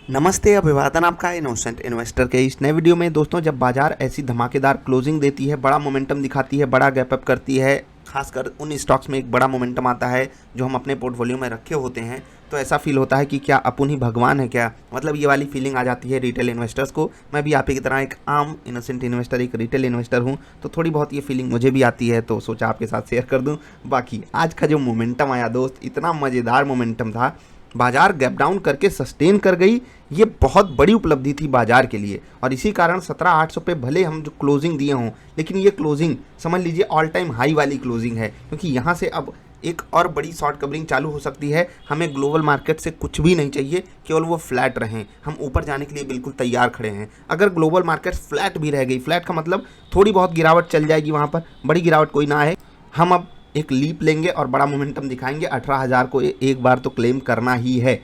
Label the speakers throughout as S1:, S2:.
S1: नमस्ते, अभिवादन आपका इनोसेंट इन्वेस्टर के इस नए वीडियो में। दोस्तों, जब बाजार ऐसी धमाकेदार क्लोजिंग देती है, बड़ा मोमेंटम दिखाती है, बड़ा गैप अप करती है, खासकर उन स्टॉक्स में एक बड़ा मोमेंटम आता है जो हम अपने पोर्टफोलियो में रखे होते हैं, तो ऐसा फील होता है कि क्या अपुन ही भगवान है क्या। मतलब ये वाली फीलिंग आ जाती है रिटेल इन्वेस्टर्स को। मैं भी आप ही की तरह एक आम इनोसेंट इन्वेस्टर, एक रिटेल इन्वेस्टर हूँ, तो थोड़ी बहुत ये फीलिंग मुझे भी आती है, तो सोचा आपके साथ शेयर कर दूँ। बाकी आज का जो मोमेंटम आया दोस्त, इतना मज़ेदार मोमेंटम था। बाजार गैप डाउन करके सस्टेन कर गई, ये बहुत बड़ी उपलब्धि थी बाजार के लिए। और इसी कारण 17,800 पे भले हम जो क्लोजिंग दिए हों, लेकिन ये क्लोजिंग समझ लीजिए ऑल टाइम हाई वाली क्लोजिंग है, क्योंकि यहाँ से अब एक और बड़ी शॉर्ट कवरिंग चालू हो सकती है। हमें ग्लोबल मार्केट से कुछ भी नहीं चाहिए, केवल वो फ्लैट रहें। हम ऊपर जाने के लिए बिल्कुल तैयार खड़े हैं। अगर ग्लोबल मार्केट फ्लैट भी रह गई, फ्लैट का मतलब थोड़ी बहुत गिरावट चल जाएगी, वहाँ पर बड़ी गिरावट कोई ना आए, हम अब एक लीप लेंगे और बड़ा मोमेंटम दिखाएंगे। 18,000 को एक बार तो क्लेम करना ही है।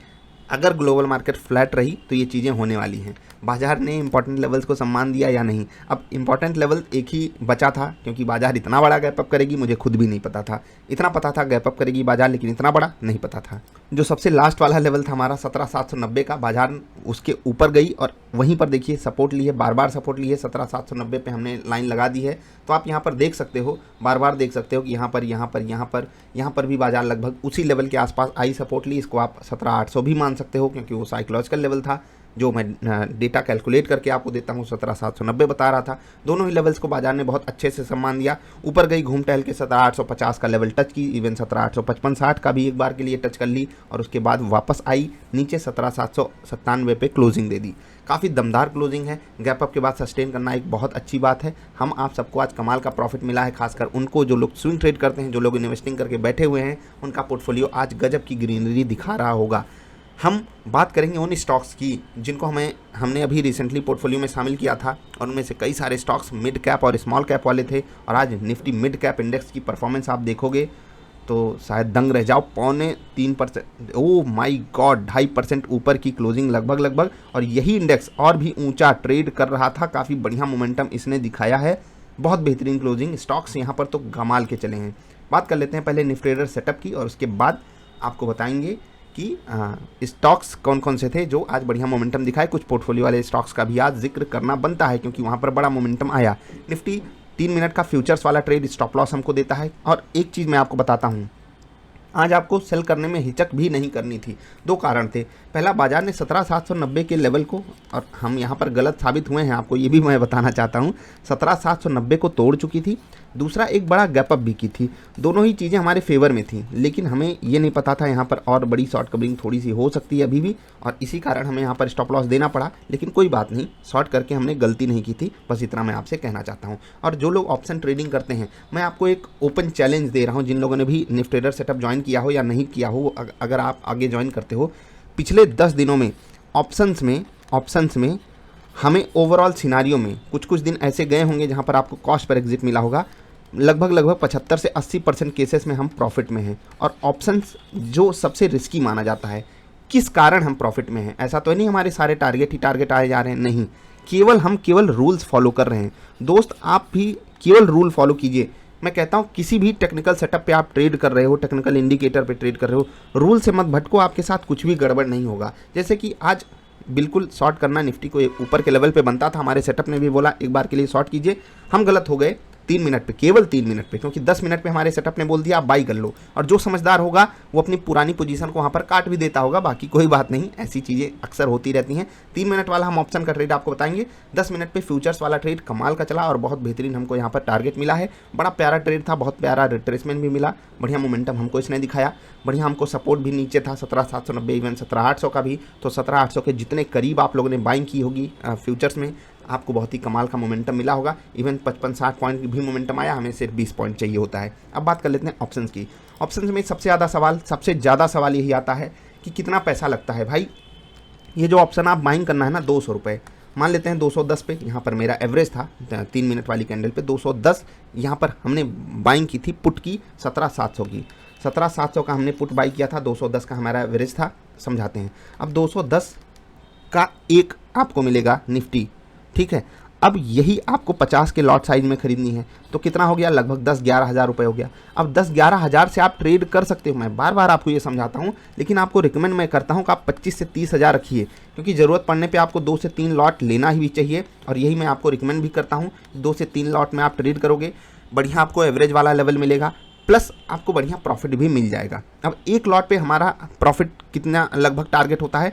S1: अगर ग्लोबल मार्केट फ्लैट रही तो ये चीज़ें होने वाली हैं। बाजार ने इंपॉर्टेंट लेवल्स को सम्मान दिया या नहीं, अब इंपॉर्टेंट लेवल एक ही बचा था, क्योंकि बाजार इतना बड़ा गैप अप करेगी मुझे खुद भी नहीं पता था। इतना पता था गैप अप करेगी बाजार, लेकिन इतना बड़ा नहीं पता था। जो सबसे लास्ट वाला लेवल था हमारा 17,790 का, बाजार उसके ऊपर गई और वहीं पर देखिए सपोर्ट ली है, बार बार सपोर्ट ली है। 17,790 पे हमने लाइन लगा दी है, तो आप यहाँ पर देख सकते हो, बार बार देख सकते हो कि यहाँ पर भी बाजार लगभग उसी लेवल के आसपास आई, सपोर्ट ली। इसको आप 17,800 भी मान सकते हो, क्योंकि वो साइकोलॉजिकल लेवल था जो मैं डेटा कैलकुलेट करके आपको देता हूँ। 17,790 बता रहा था। दोनों ही लेवल्स को बाजार ने बहुत अच्छे से सम्मान दिया। ऊपर गई, घूम टहल के 17,850 का लेवल टच की, इवन 17,855-60 का भी एक बार के लिए टच कर ली, और उसके बाद वापस आई नीचे 17,797 पे क्लोजिंग दे दी। काफ़ी दमदार क्लोजिंग है। गैप अप के बाद सस्टेन करना एक बहुत अच्छी बात है। हम आप सबको आज कमाल का प्रॉफिट मिला है, खासकर उनको जो लोग स्विंग ट्रेड करते हैं, जो लोग इन्वेस्टिंग करके बैठे हुए हैं, उनका पोर्टफोलियो आज गजब की ग्रीनरी दिखा रहा होगा। हम बात करेंगे उन स्टॉक्स की जिनको हमने अभी रिसेंटली पोर्टफोलियो में शामिल किया था, और उनमें से कई सारे स्टॉक्स मिड कैप और स्मॉल कैप वाले थे। और आज निफ्टी मिड कैप इंडेक्स की परफॉर्मेंस आप देखोगे तो शायद दंग रह जाओ। 3.25%, ओह माय गॉड, 2.5% ऊपर की क्लोजिंग लगभग। और यही इंडेक्स और भी ऊंचा ट्रेड कर रहा था। काफ़ी बढ़िया मोमेंटम इसने दिखाया है, बहुत बेहतरीन क्लोजिंग। स्टॉक्स यहाँ पर तो कमाल के चले हैं। बात कर लेते हैं पहले निफ्टी ट्रेडर सेटअप की, और उसके बाद आपको बताएंगे कि स्टॉक्स कौन कौन से थे जो आज बढ़िया मोमेंटम दिखाए। कुछ पोर्टफोलियो वाले स्टॉक्स का भी आज जिक्र करना बनता है, क्योंकि वहाँ पर बड़ा मोमेंटम आया। निफ्टी 3 मिनट का फ्यूचर्स वाला ट्रेड स्टॉप लॉस हमको देता है। और एक चीज़ मैं आपको बताता हूँ, आज आपको सेल करने में हिचक भी नहीं करनी थी। 2 कारण थे। पहला, बाजार ने 17,790 के लेवल को, और हम यहाँ पर गलत साबित हुए हैं, आपको ये भी मैं बताना चाहता हूँ, 17,790 को तोड़ चुकी थी। दूसरा, एक बड़ा गैप अप भी की थी। दोनों ही चीज़ें हमारे फेवर में थी, लेकिन हमें ये नहीं पता था यहाँ पर और बड़ी शॉर्ट कवरिंग थोड़ी सी हो सकती है अभी भी, और इसी कारण हमें यहाँ पर स्टॉप लॉस देना पड़ा। लेकिन कोई बात नहीं, शॉर्ट करके हमने गलती नहीं की थी, बस इतना मैं आपसे कहना चाहता हूँ। और जो लोग ऑप्शन ट्रेडिंग करते हैं, मैं आपको एक ओपन चैलेंज दे रहा हूँ। जिन लोगों ने भी निफ्टी ट्रेडर सेटअप ज्वाइन किया हो या नहीं किया हो, अगर आप आगे ज्वाइन करते हो, पिछले 10 दिनों में ऑप्शंस में हमें ओवरऑल सिनारियो में कुछ दिन ऐसे गए होंगे जहां पर आपको कॉस्ट पर एग्जिट मिला होगा। लगभग 75 से 80% केसेस में हम प्रॉफिट में हैं। और ऑप्शंस जो सबसे रिस्की माना जाता है, किस कारण हम प्रॉफिट में हैं? ऐसा तो नहीं हमारे सारे टारगेट आए जा रहे हैं, नहीं। हम केवल रूल्स फॉलो कर रहे हैं। दोस्त, आप भी केवल रूल फॉलो कीजिए। मैं कहता हूँ किसी भी टेक्निकल सेटअप पे आप ट्रेड कर रहे हो, टेक्निकल इंडिकेटर पे ट्रेड कर रहे हो, रूल से मत भटको, आपके साथ कुछ भी गड़बड़ नहीं होगा। जैसे कि आज बिल्कुल शॉर्ट करना निफ्टी को एक ऊपर के लेवल पे बनता था, हमारे सेटअप ने भी बोला एक बार के लिए शॉर्ट कीजिए, हम गलत हो गए 3 मिनट पे, केवल 3 मिनट पे, क्योंकि 10 मिनट पे हमारे सेटअप ने बोल दिया आप बाई कर लो। और जो समझदार होगा वो अपनी पुरानी पोजीशन को वहाँ पर काट भी देता होगा। बाकी कोई बात नहीं, ऐसी चीज़ें अक्सर होती रहती हैं। 3 मिनट वाला हम ऑप्शन का ट्रेड आपको बताएंगे। 10 मिनट पे फ्यूचर्स वाला ट्रेड कमाल का चला और बहुत बेहतरीन हमको यहाँ पर टारगेट मिला है। बड़ा प्यारा ट्रेड था, बहुत प्यारा रिट्रेसमेंट भी मिला, बढ़िया मोमेंटम हमको इसने दिखाया। बढ़िया हमको सपोर्ट भी नीचे था 17,790, इवन 17,800 का भी। तो 17,800 के जितने करीब आप लोगों ने बाइंग की होगी फ्यूचर्स में, आपको बहुत ही कमाल का मोमेंटम मिला होगा। इवन 55-60 पॉइंट भी मोमेंटम आया, हमें सिर्फ 20 पॉइंट चाहिए होता है। अब बात कर लेते हैं ऑप्शंस की। ऑप्शंस में सबसे ज़्यादा सवाल यही आता है कि कितना पैसा लगता है। भाई, ये जो ऑप्शन आप बाइंग करना है ना, 200 रुपये मान लेते हैं, 210 पे यहाँ पर मेरा एवरेज था 3 मिनट वाली कैंडल पे 210। यहाँ पर हमने बाइंग की थी पुट की 17,700 की। 17,700 का हमने पुट बाई किया था, 210 का हमारा एवरेज था। समझाते हैं, अब 210 का एक आपको मिलेगा निफ्टी, ठीक है। अब यही आपको 50 के लॉट साइज में खरीदनी है तो कितना हो गया, लगभग 10-11 हज़ार रुपये हो गया। अब 10-11 हज़ार से आप ट्रेड कर सकते हो। मैं बार बार आपको ये समझाता हूँ, लेकिन आपको रिकमेंड मैं करता हूँ कि आप 25 से 30 हज़ार रखिए, क्योंकि ज़रूरत पड़ने पे आपको 2 से 3 लॉट लेना ही भी चाहिए। और यही मैं आपको रिकमेंड भी करता हूँ, 2 से 3 लॉट में आप ट्रेड करोगे, बढ़िया आपको एवरेज वाला लेवल मिलेगा, प्लस आपको बढ़िया प्रॉफिट भी मिल जाएगा। अब एक लॉट पे हमारा प्रॉफिट कितना लगभग टारगेट होता है,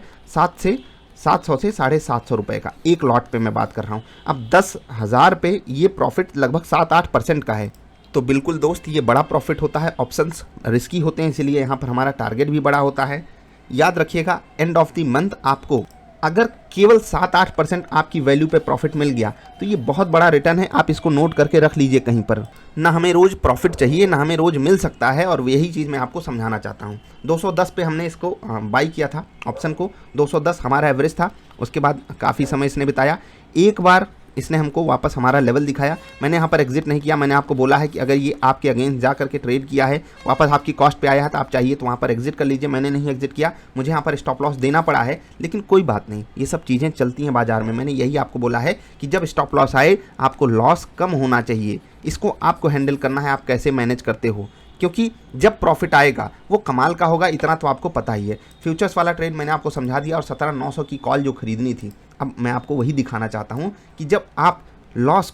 S1: 700 से 750 रुपये का एक लॉट पे मैं बात कर रहा हूँ। अब 10,000 पे ये प्रॉफिट लगभग 7-8% का है, तो बिल्कुल दोस्त ये बड़ा प्रॉफिट होता है। ऑप्शंस रिस्की होते हैं, इसीलिए यहाँ पर हमारा टारगेट भी बड़ा होता है। याद रखिएगा, एंड ऑफ द मंथ आपको अगर केवल 7-8% आपकी वैल्यू पे प्रॉफिट मिल गया तो ये बहुत बड़ा रिटर्न है। आप इसको नोट करके रख लीजिए कहीं पर। ना हमें रोज़ प्रॉफिट चाहिए, ना हमें रोज़ मिल सकता है, और यही चीज़ मैं आपको समझाना चाहता हूँ। 210 पे हमने इसको बाई किया था, ऑप्शन को 210 हमारा एवरेज था। उसके बाद काफ़ी समय इसने बिताया, एक बार इसने हमको वापस हमारा लेवल दिखाया। मैंने यहाँ पर एग्जिट नहीं किया, मैंने आपको बोला है कि अगर ये आपके अगेंस्ट जा करके ट्रेड किया है, वापस आपकी कॉस्ट पे आया है, तो आप चाहिए तो वहाँ पर एग्जिट कर लीजिए। मैंने नहीं एग्जिट किया, मुझे यहाँ पर स्टॉप लॉस देना पड़ा है, लेकिन कोई बात नहीं, ये सब चीज़ें चलती हैं बाजार में। मैंने यही आपको बोला है कि जब स्टॉप लॉस आए आपको लॉस कम होना चाहिए, इसको आपको हैंडल करना है, आप कैसे मैनेज करते हो, क्योंकि जब प्रॉफिट आएगा वो कमाल का होगा, इतना तो आपको पता ही है। फ्यूचर्स वाला ट्रेड मैंने आपको समझा दिया, और 17,900 की कॉल जो खरीदनी थी, अब मैं आपको वही दिखाना चाहता हूँ कि जब आप लॉस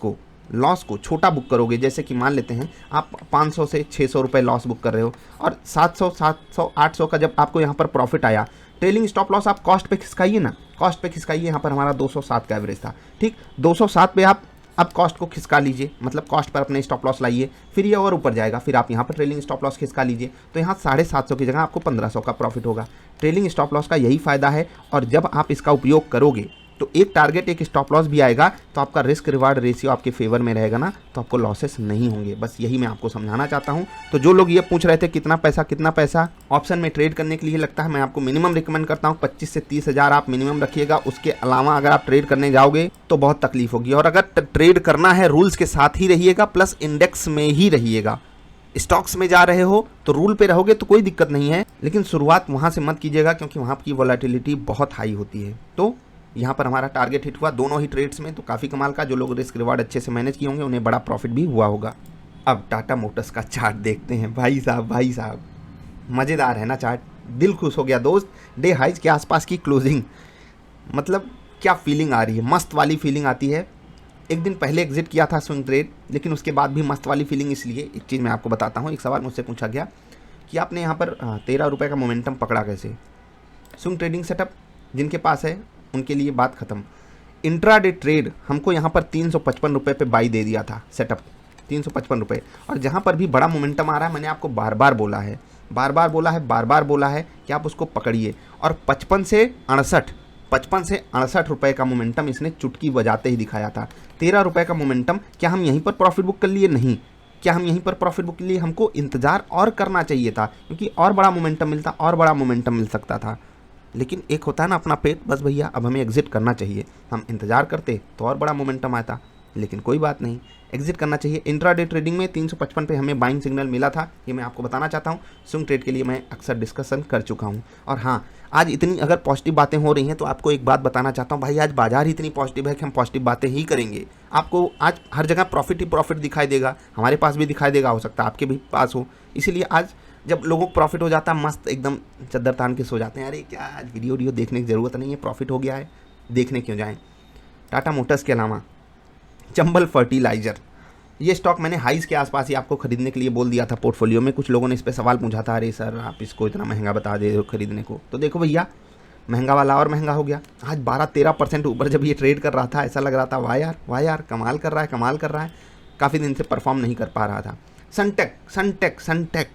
S1: को छोटा बुक करोगे, जैसे कि मान लेते हैं आप 500 से 600 रुपये लॉस बुक कर रहे हो, और 700, 800 का जब आपको यहाँ पर प्रॉफिट आया, ट्रेलिंग स्टॉप लॉस आप कॉस्ट पे खिसकाइए ना, कॉस्ट पे खिसकाइए। यहाँ पर हमारा 207 का एवरेज था, ठीक, 207 पे आप अब कॉस्ट को खिसका लीजिए, मतलब कॉस्ट पर अपने स्टॉप लॉस लाइए, फिर ये और ऊपर जाएगा, फिर आप यहाँ पर ट्रेलिंग स्टॉप लॉस खिसका लीजिए, तो यहाँ 750 की जगह आपको 1500 का प्रॉफिट होगा। ट्रेलिंग स्टॉप लॉस का यही फ़ायदा है, और जब आप इसका उपयोग करोगे तो एक टारगेट एक स्टॉप लॉस भी आएगा, तो आपका रिस्क रिवार्ड रेशियो आपके फेवर में रहेगा ना, तो आपको लॉसेस नहीं होंगे। बस यही मैं आपको समझाना चाहता हूँ। तो जो लोग ये पूछ रहे थे कितना पैसा ऑप्शन में ट्रेड करने के लिए लगता है, मैं आपको मिनिमम रिकमेंड करता हूँ 25 से 30 हज़ार आप मिनिमम रखिएगा। उसके अलावा अगर आप ट्रेड करने जाओगे तो बहुत तकलीफ होगी, और अगर ट्रेड करना है रूल्स के साथ ही रहिएगा, प्लस इंडेक्स में ही रहिएगा। स्टॉक्स में जा रहे हो तो रूल पे रहोगे तो कोई दिक्कत नहीं है, लेकिन शुरुआत वहाँ से मत कीजिएगा, क्योंकि वहाँ की वॉलेटिलिटी बहुत हाई होती है। तो यहाँ पर हमारा टारगेट हिट हुआ दोनों ही ट्रेड्स में, तो काफ़ी कमाल का। जो लोग रिस्क रिवार्ड अच्छे से मैनेज किए होंगे उन्हें बड़ा प्रॉफिट भी हुआ होगा। अब टाटा मोटर्स का चार्ट देखते हैं। भाई साहब मज़ेदार है ना चार्ट, दिल खुश हो गया दोस्त। डे हाइज के आसपास की क्लोजिंग, मतलब क्या फीलिंग आ रही है, मस्त वाली फीलिंग आती है। एक दिन पहले एग्जिट किया था स्विंग ट्रेड, लेकिन उसके बाद भी मस्त वाली फीलिंग, इसलिए एक चीज़ मैं आपको बताता हूँ। एक सवाल मुझसे पूछा गया कि आपने यहाँ पर 13 रुपये का मोमेंटम पकड़ा कैसे। स्विंग ट्रेडिंग सेटअप जिनके पास है उनके लिए बात खत्म। इंट्राडे ट्रेड हमको यहाँ पर 355 रुपये पे बाई दे दिया था सेटअप, 355 रुपये। और जहाँ पर भी बड़ा मोमेंटम आ रहा है, मैंने आपको बार बार बोला है कि आप उसको पकड़िए। और 55 से 68 रुपये का मोमेंटम इसने चुटकी बजाते ही दिखाया था। 13 रुपये का मोमेंटम, क्या हम यहीं पर प्रॉफिट बुक कर लिए? नहीं। क्या हम यहीं पर प्रॉफिट बुक के लिए हमको इंतज़ार और करना चाहिए था, क्योंकि और बड़ा मोमेंटम मिलता, और बड़ा मोमेंटम मिल सकता था। लेकिन एक होता है ना अपना पेट, बस भैया अब हमें एग्जिट करना चाहिए। हम इंतज़ार करते तो और बड़ा मोमेंटम आता, लेकिन कोई बात नहीं, एग्जिट करना चाहिए। इंट्राडे ट्रेडिंग में 355 पे हमें बाइंग सिग्नल मिला था, ये मैं आपको बताना चाहता हूँ। स्विंग ट्रेड के लिए मैं अक्सर डिस्कशन कर चुका हूँ। और हाँ, आज इतनी अगर पॉजिटिव बातें हो रही हैं तो आपको एक बात बताना चाहता हूँ भाई, आज बाजार ही इतनी पॉजिटिव है कि हम पॉजिटिव बातें ही करेंगे। आपको आज हर जगह प्रॉफिट ही प्रॉफिट दिखाई देगा, हमारे पास भी दिखाई देगा, हो सकता है आपके भी पास हो। इसीलिए आज जब लोगों को प्रॉफिट हो जाता है, मस्त एकदम चद्दर तान के सो जाते हैं, अरे क्या आज वीडियो देखने की ज़रूरत नहीं है, प्रॉफिट हो गया है, देखने क्यों जाएं। टाटा मोटर्स के अलावा चंबल फर्टिलाइज़र, ये स्टॉक मैंने हाइज के आसपास ही आपको खरीदने के लिए बोल दिया था पोर्टफोलियो में। कुछ लोगों ने इस पर सवाल पूछा था, अरे सर आप इसको इतना महंगा बता दे रहे हो खरीदने को। तो देखो भैया, महंगा वाला और महंगा हो गया। आज 12-13% ऊपर जब ये ट्रेड कर रहा था, ऐसा लग रहा था वाह यार कमाल कर रहा है। काफ़ी दिन से परफॉर्म नहीं कर पा रहा था। सनटेक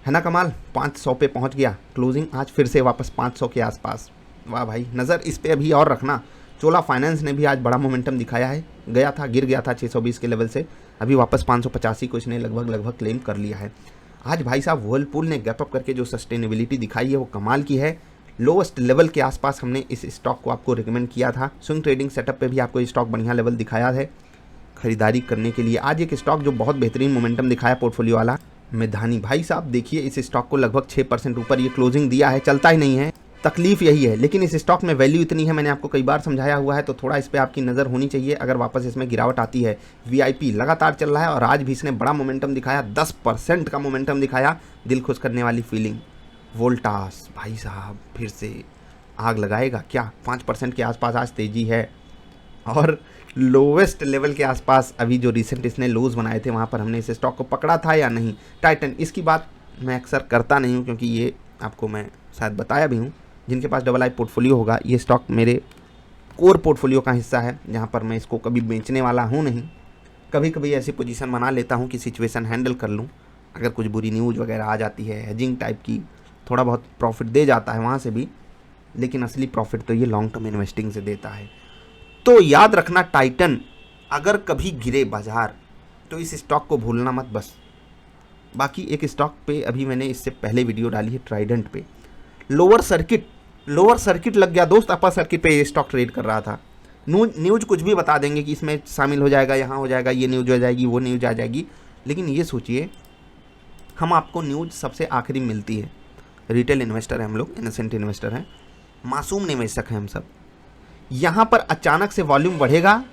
S1: है ना कमाल, 500 पे पहुंच गया, क्लोजिंग आज फिर से वापस 500 के आसपास। वाह भाई, नज़र इस पे अभी और रखना। चोला फाइनेंस ने भी आज बड़ा मोमेंटम दिखाया है, गिर गया था 620 के लेवल से, अभी वापस 585 को इसने लगभग क्लेम कर लिया है। आज भाई साहब वर्लपूल ने गैप अप करके जो सस्टेनेबिलिटी दिखाई है वो कमाल की है। लोवेस्ट लेवल के आसपास हमने इस स्टॉक को आपको रिकमेंड किया था। स्विंग ट्रेडिंग सेटअप पे भी आपको स्टॉक बढ़िया लेवल दिखाया है खरीदारी करने के लिए। आज एक स्टॉक जो बहुत बेहतरीन मोमेंटम दिखाया पोर्टफोलियो वाला, मेधानी। भाई साहब देखिए, इस स्टॉक को लगभग 6% ऊपर ये क्लोजिंग दिया है, चलता ही नहीं है। तकलीफ यही है। लेकिन इस स्टॉक में वैल्यू इतनी है, मैंने आपको कई बार समझाया हुआ है, तो थोड़ा इस पे आपकी नज़र होनी चाहिए अगर वापस इसमें गिरावट आती है। वीआईपी लगातार चल रहा है और आज भी इसने बड़ा मोमेंटम दिखाया, 10% का मोमेंटम दिखाया, दिल खुश करने वाली फीलिंग। वोल्टास भाई साहब फिर से आग लगाएगा क्या? 5% के आसपास आज तेजी है और लोवेस्ट लेवल के आसपास अभी जो रिसेंट इसने लोज बनाए थे वहाँ पर हमने इस स्टॉक को पकड़ा था या नहीं। टाइटन, इसकी बात मैं अक्सर करता नहीं हूँ क्योंकि ये आपको मैं शायद बताया भी हूँ, जिनके पास डबल आई पोर्टफोलियो होगा, ये स्टॉक मेरे कोर पोर्टफोलियो का हिस्सा है जहाँ पर मैं इसको कभी बेचने वाला हूँ नहीं। कभी कभी ऐसी पोजीशन बना लेता हूँ कि सिचुएशन हैंडल कर लूँ, अगर कुछ बुरी न्यूज़ वगैरह आ जाती है, हेजिंग टाइप की, थोड़ा बहुत प्रॉफिट दे जाता है वहाँ से भी, लेकिन असली प्रॉफिट तो ये लॉन्ग टर्म इन्वेस्टिंग से देता है। तो याद रखना, टाइटन अगर कभी गिरे बाजार तो इस स्टॉक को भूलना मत बस। बाकी एक स्टॉक पे अभी मैंने इससे पहले वीडियो डाली है, ट्राइडेंट पे। लोअर सर्किट लग गया दोस्त, अपर सर्किट पे ये स्टॉक ट्रेड कर रहा था। न्यूज़ कुछ भी बता देंगे कि इसमें शामिल हो जाएगा, यहाँ हो जाएगा, ये न्यूज़ हो जाएगी, वो न्यूज़ आ जाएगी, लेकिन ये सोचिए हम आपको न्यूज़ सबसे आखिरी मिलती है। रिटेल इन्वेस्टर हैं हम लोग, इनोसेंट इन्वेस्टर हैं, मासूम निवेशक हैं हम सब। यहाँ पर अचानक से वॉल्यूम बढ़ेगा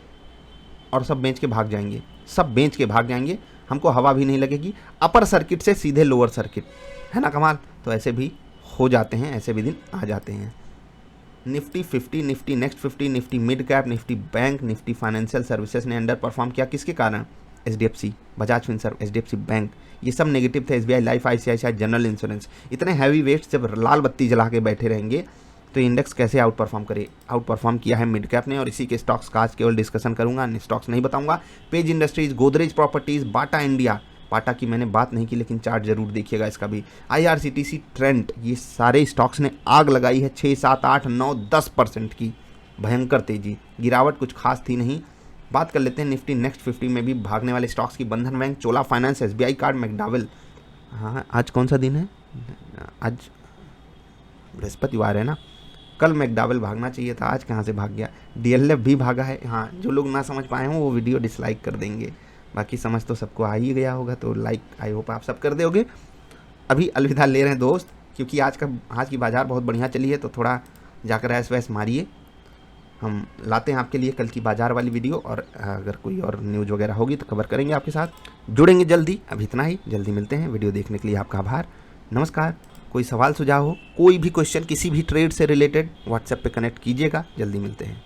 S1: और सब बेच के भाग जाएंगे, हमको हवा भी नहीं लगेगी। अपर सर्किट से सीधे लोअर सर्किट, है ना कमाल? तो ऐसे भी हो जाते हैं, ऐसे भी दिन आ जाते हैं। Nifty 50, Nifty next 50, Nifty mid cap, Nifty bank, Nifty financial services ने अंडर परफॉर्म किया। किसके कारण? HDFC, Bajaj Finserv, HDFC bank, ये सब नेगेटिव थे। SBI life, ICICI general insurance, इतने हैवी वेट्स जब लाल बत्ती जला के बैठे रहेंगे तो इंडेक्स कैसे आउट परफॉर्म करे? आउट परफॉर्म किया है मिड कैप ने, और इसी के स्टॉक्स का आज केवल डिस्कशन करूंगा, अन्य स्टॉक्स नहीं बताऊंगा। Page Industries, Godrej Properties, Bata India, Bata की मैंने बात नहीं की लेकिन चार्ट जरूर देखिएगा इसका भी, आईआरसीटीसी, ट्रेंट, ये सारे स्टॉक्स ने आग लगाई है। 6, 7, 8, 9, 10% की भयंकर तेजी, गिरावट कुछ खास थी नहीं। बात कर लेते हैं निफ्टी नेक्स्ट 50 में भी भागने वाले स्टॉक्स की। बंधन बैंक, चोला फाइनेंस, एसबीआई कार्ड, मैकडॉवेल। हाँ, आज कौन सा दिन है? आज बृहस्पतिवार है ना, कल मैकडॉवेल भागना चाहिए था, आज कहाँ से भाग गया। डीएलएफ भी भागा है। हाँ, जो लोग ना समझ पाए हों वो वीडियो डिसलाइक कर देंगे, बाकी समझ तो सबको आ ही गया होगा, तो लाइक आई होप आप सब कर दोगे। अभी अलविदा ले रहे हैं दोस्त, क्योंकि आज की बाज़ार बहुत बढ़िया चली है, तो थोड़ा जाकर ऐस वैस मारिए। हम लाते हैं आपके लिए कल की बाज़ार वाली वीडियो, और अगर कोई और न्यूज़ वगैरह होगी तो कवर करेंगे आपके साथ, जुड़ेंगे जल्दी। अभी इतना ही, जल्दी मिलते हैं। वीडियो देखने के लिए आपका आभार, नमस्कार। कोई सवाल सुझाव हो, कोई भी क्वेश्चन किसी भी ट्रेड से रिलेटेड, व्हाट्सएप पे कनेक्ट कीजिएगा। जल्दी मिलते हैं।